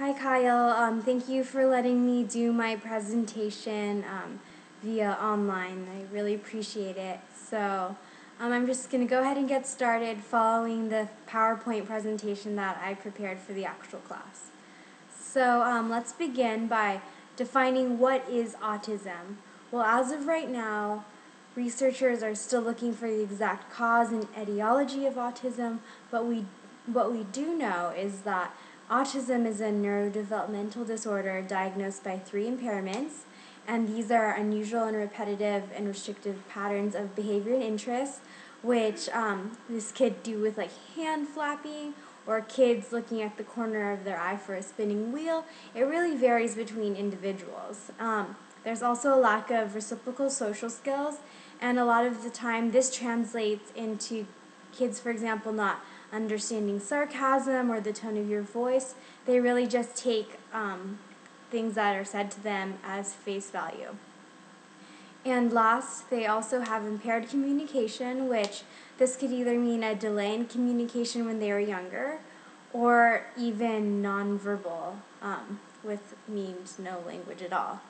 Hi Kyle, thank you for letting me do my presentation via online. I really appreciate it. So I'm just going to go ahead and get started following the PowerPoint presentation that I prepared for the actual class. So let's begin by defining what is autism. Well, as of right now, researchers are still looking for the exact cause and etiology of autism, but what we do know is that autism is a neurodevelopmental disorder diagnosed by 3 impairments, and these are unusual and repetitive and restrictive patterns of behavior and interests, which this could do with like hand flapping or kids looking at the corner of their eye for a spinning wheel. It really varies between individuals. There's also a lack of reciprocal social skills, and a lot of the time this translates into kids, for example, not understanding sarcasm or the tone of your voice. They really just take things that are said to them as face value. And last, they also have impaired communication, which this could either mean a delay in communication when they were younger, or even nonverbal, with means no language at all.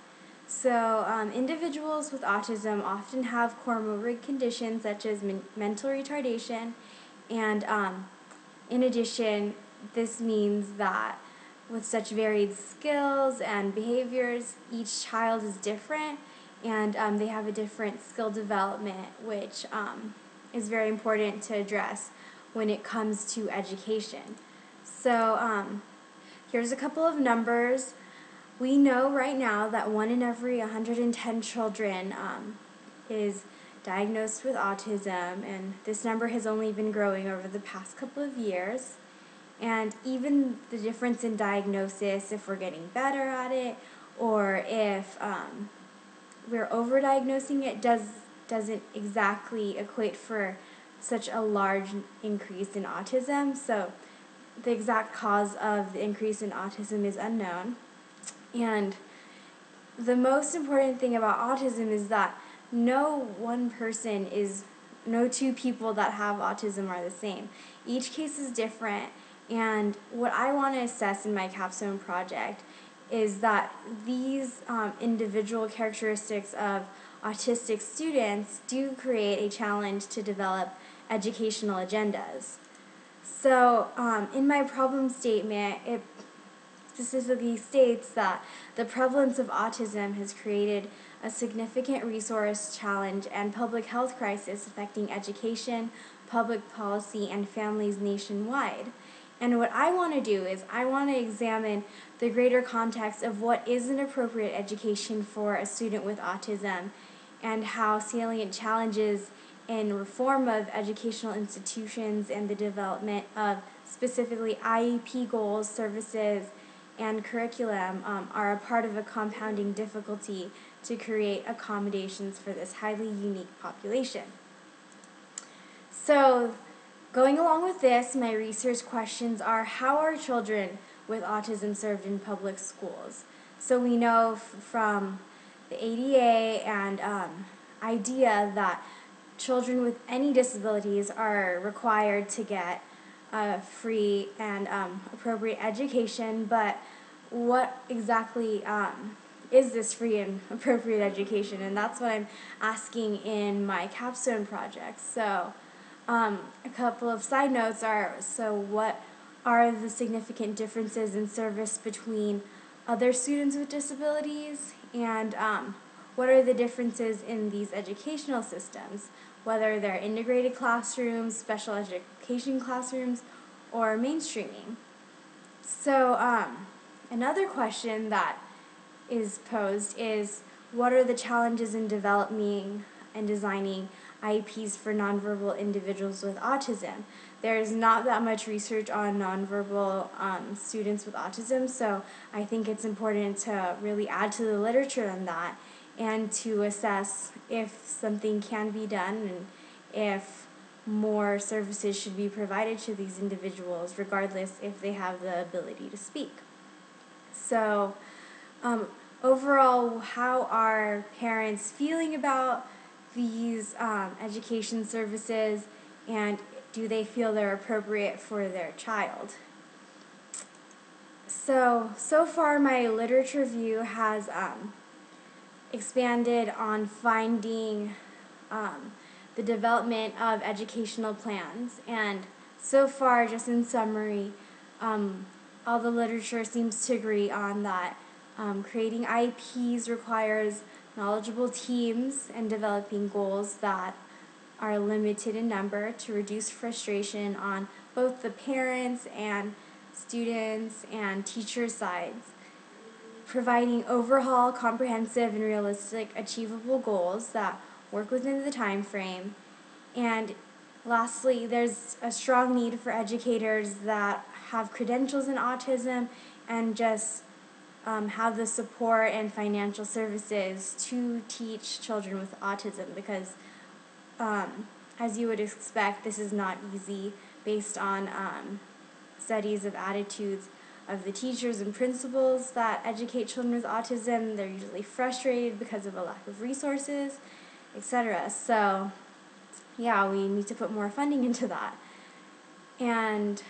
So individuals with autism often have comorbid conditions such as mental retardation, and in addition, this means that with such varied skills and behaviors, each child is different, and they have a different skill development, which is very important to address when it comes to education. So here's a couple of numbers. We know right now that 1 in every 110 children is diagnosed with autism, and this number has only been growing over the past couple of years. And even the difference in diagnosis, if we're getting better at it or if we're overdiagnosing it, doesn't exactly equate for such a large increase in autism. So the exact cause of the increase in autism is unknown. And the most important thing about autism is that no two people that have autism are the same. Each case is different, and what I want to assess in my capstone project is that these individual characteristics of autistic students do create a challenge to develop educational agendas. So in my problem statement, it specifically states that the prevalence of autism has created a significant resource challenge and public health crisis affecting education, public policy, and families nationwide. And what I want to do is I want to examine the greater context of what is an appropriate education for a student with autism, and how salient challenges in reform of educational institutions and the development of specifically IEP goals, services, and curriculum are a part of a compounding difficulty to create accommodations for this highly unique population. So, going along with this, my research questions are: how are children with autism served in public schools? So we know from the ADA and IDEA that children with any disabilities are required to get free and appropriate education, but what exactly is this free and appropriate education? And that's what I'm asking in my capstone project. So a couple of side notes are, so what are the significant differences in service between other students with disabilities, and what are the differences in these educational systems, whether they're integrated classrooms, special education classrooms, or mainstreaming. So another question that is posed is, what are the challenges in developing and designing IEPs for nonverbal individuals with autism? There's not that much research on nonverbal students with autism, so I think it's important to really add to the literature on that and to assess if something can be done and if more services should be provided to these individuals, regardless if they have the ability to speak. So overall, how are parents feeling about these education services, and do they feel they're appropriate for their child? So far my literature review has expanded on finding the development of educational plans, and so far, just in summary, all the literature seems to agree on that creating IEPs requires knowledgeable teams and developing goals that are limited in number to reduce frustration on both the parents and students and teacher sides. Providing overall, comprehensive, and realistic achievable goals that work within the time frame. And lastly, there's a strong need for educators that have credentials in autism and just have the support and financial services to teach children with autism, because as you would expect, this is not easy based on studies of attitudes of the teachers and principals that educate children with autism. They're usually frustrated because of a lack of resources, etc. So yeah, we need to put more funding into that. And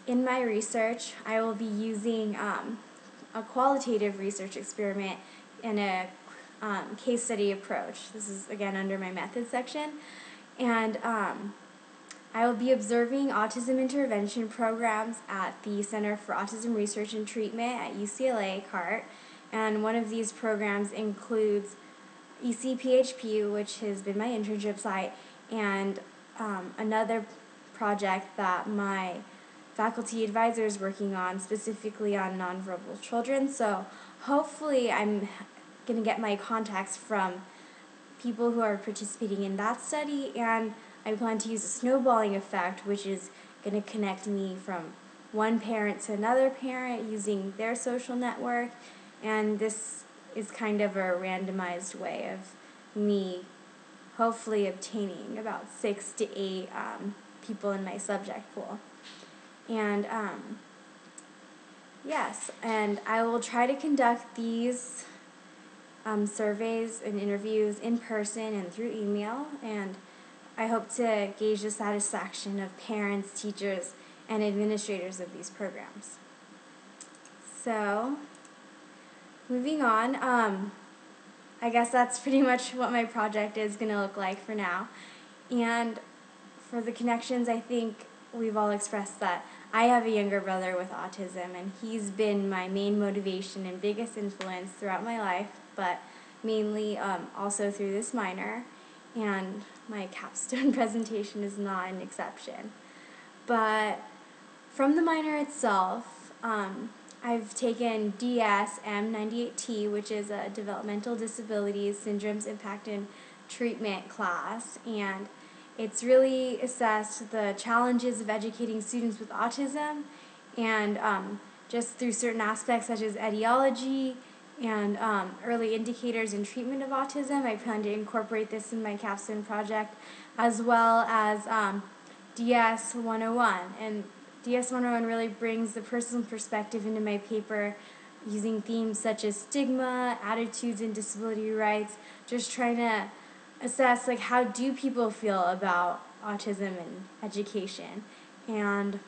in my research, I will be using a qualitative research experiment and a case study approach. This is again under my methods section. And I will be observing autism intervention programs at the Center for Autism Research and Treatment at UCLA, CART. And one of these programs includes ECPHP, which has been my internship site, and another project that my faculty advisor is working on, specifically on nonverbal children. So hopefully I'm going to get my contacts from people who are participating in that study, and I plan to use a snowballing effect, which is going to connect me from one parent to another parent using their social network, and this is kind of a randomized way of me hopefully obtaining about 6 to 8 people in my subject pool. And yes, and I will try to conduct these surveys and interviews in person and through email, and I hope to gauge the satisfaction of parents, teachers, and administrators of these programs. So, moving on, I guess that's pretty much what my project is going to look like for now. And for the connections, I think we've all expressed that I have a younger brother with autism, and he's been my main motivation and biggest influence throughout my life, but mainly also through this minor, and my capstone presentation is not an exception. But from the minor itself, I've taken DSM-98T, which is a Developmental Disabilities, Syndromes, Impact, and Treatment class, and it's really assessed the challenges of educating students with autism, and just through certain aspects such as etiology and early indicators and treatment of autism. I plan to incorporate this in my capstone project, as well as DS-101. And DS-101 really brings the personal perspective into my paper, using themes such as stigma, attitudes, and disability rights, just trying to assess how do people feel about autism and education. And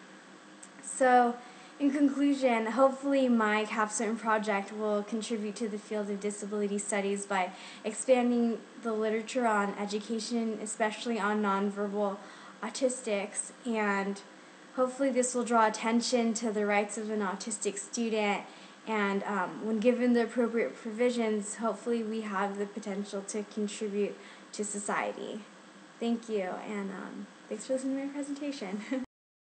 so in conclusion, hopefully my capstone project will contribute to the field of disability studies by expanding the literature on education, especially on nonverbal autistics, and hopefully this will draw attention to the rights of an autistic student, and when given the appropriate provisions, hopefully we have the potential to contribute to society. Thank you, and thanks for listening to my presentation.